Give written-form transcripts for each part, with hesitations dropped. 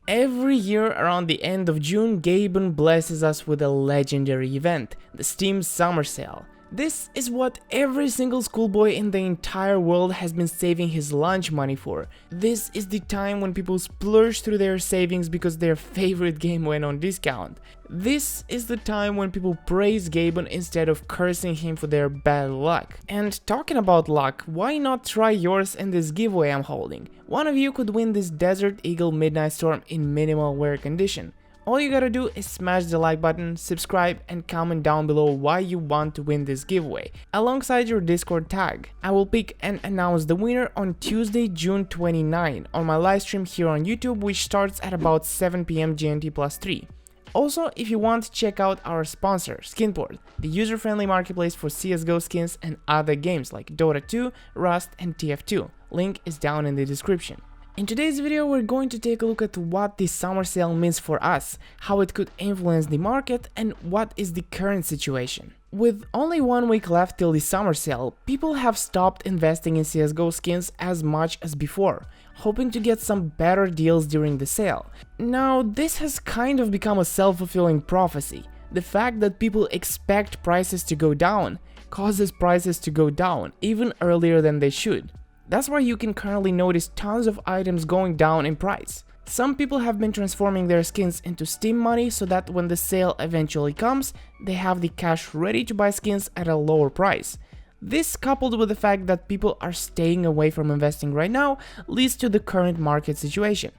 Every year around the end of June, Gaben blesses us with a legendary event, the Steam Summer Sale. This is what every single schoolboy in the entire world has been saving his lunch money for. This is the time when people splurge through their savings because their favorite game went on discount. This is the time when people praise Gaben instead of cursing him for their bad luck. And talking about luck, why not try yours in this giveaway I'm holding? One of you could win this Desert Eagle Midnight Storm in minimal wear condition. All you gotta do is smash the like button, subscribe, and comment down below why you want to win this giveaway, alongside your Discord tag. I will pick and announce the winner on Tuesday, June 29 on my livestream here on YouTube, which starts at about 7 PM GMT plus 3. Also, if you want, check out our sponsor, Skinport, the user-friendly marketplace for CSGO skins and other games like Dota 2, Rust, and TF2. Link is down in the description. In today's video, we're going to take a look at what the summer sale means for us, how it could influence the market, and what is the current situation. With only 1 week left till the summer sale, people have stopped investing in CSGO skins as much as before, hoping to get some better deals during the sale. Now, this has kind of become a self-fulfilling prophecy. The fact that people expect prices to go down causes prices to go down even earlier than they should. That's why you can currently notice tons of items going down in price. Some people have been transforming their skins into Steam money so that when the sale eventually comes, they have the cash ready to buy skins at a lower price. This, coupled with the fact that people are staying away from investing right now, leads to the current market situation.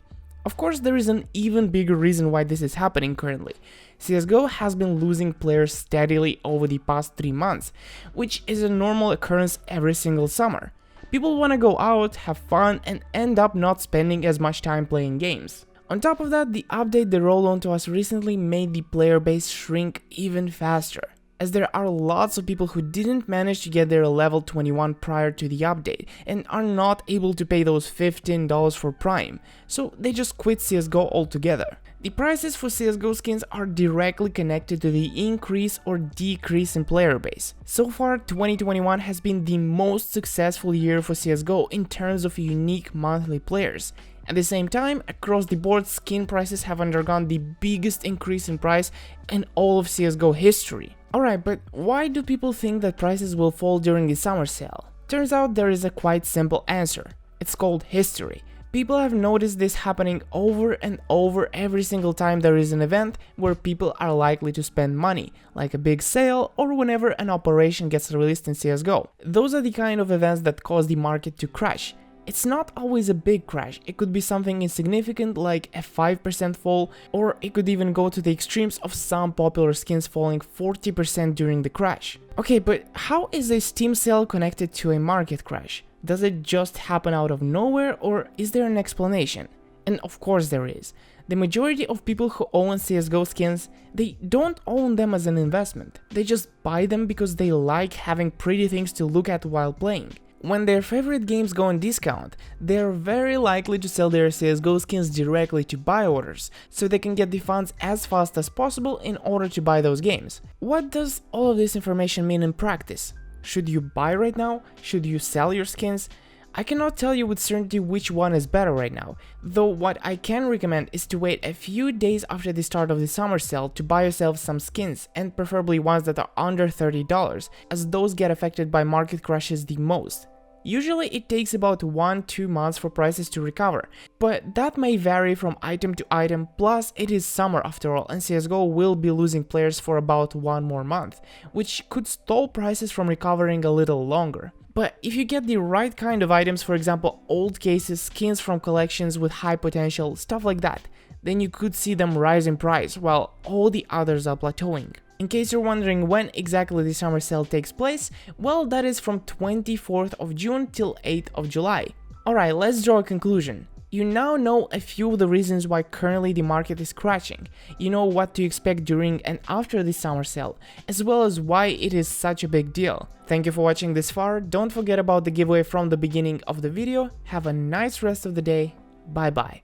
Of course, there is an even bigger reason why this is happening currently. CSGO has been losing players steadily over the past 3 months, which is a normal occurrence every single summer. People want to go out, have fun, and end up not spending as much time playing games. On top of that, the update they rolled onto us recently made the player base shrink even faster, as there are lots of people who didn't manage to get their level 21 prior to the update and are not able to pay those $15 for Prime, so they just quit CSGO altogether. The prices for CSGO skins are directly connected to the increase or decrease in player base. So far, 2021 has been the most successful year for CSGO in terms of unique monthly players. At the same time, across the board, skin prices have undergone the biggest increase in price in all of CSGO history. Alright, but why do people think that prices will fall during the summer sale? Turns out there is a quite simple answer. It's called history. People have noticed this happening over and over every single time there is an event where people are likely to spend money, like a big sale or whenever an operation gets released in CSGO. Those are the kind of events that cause the market to crash. It's not always a big crash, it could be something insignificant like a 5% fall, or it could even go to the extremes of some popular skins falling 40% during the crash. Okay, but how is a Steam sale connected to a market crash? Does it just happen out of nowhere, or is there an explanation? And of course there is. The majority of people who own CSGO skins, they don't own them as an investment. They just buy them because they like having pretty things to look at while playing. When their favorite games go on discount, they're very likely to sell their CSGO skins directly to buy orders, so they can get the funds as fast as possible in order to buy those games. What does all of this information mean in practice? Should you buy right now? Should you sell your skins? I cannot tell you with certainty which one is better right now, though what I can recommend is to wait a few days after the start of the summer sale to buy yourself some skins, and preferably ones that are under $30, as those get affected by market crashes the most. Usually it takes about 1-2 months for prices to recover, but that may vary from item to item, plus it is summer after all, and CSGO will be losing players for about 1 more month, which could stall prices from recovering a little longer. But if you get the right kind of items, for example old cases, skins from collections with high potential, stuff like that, then you could see them rise in price while all the others are plateauing. In case you're wondering when exactly the summer sale takes place, well, that is from 24th of June till 8th of July. Alright, let's draw a conclusion. You now know a few of the reasons why currently the market is crashing. You know what to expect during and after the summer sale, as well as why it is such a big deal. Thank you for watching this far. Don't forget about the giveaway from the beginning of the video. Have a nice rest of the day. Bye bye.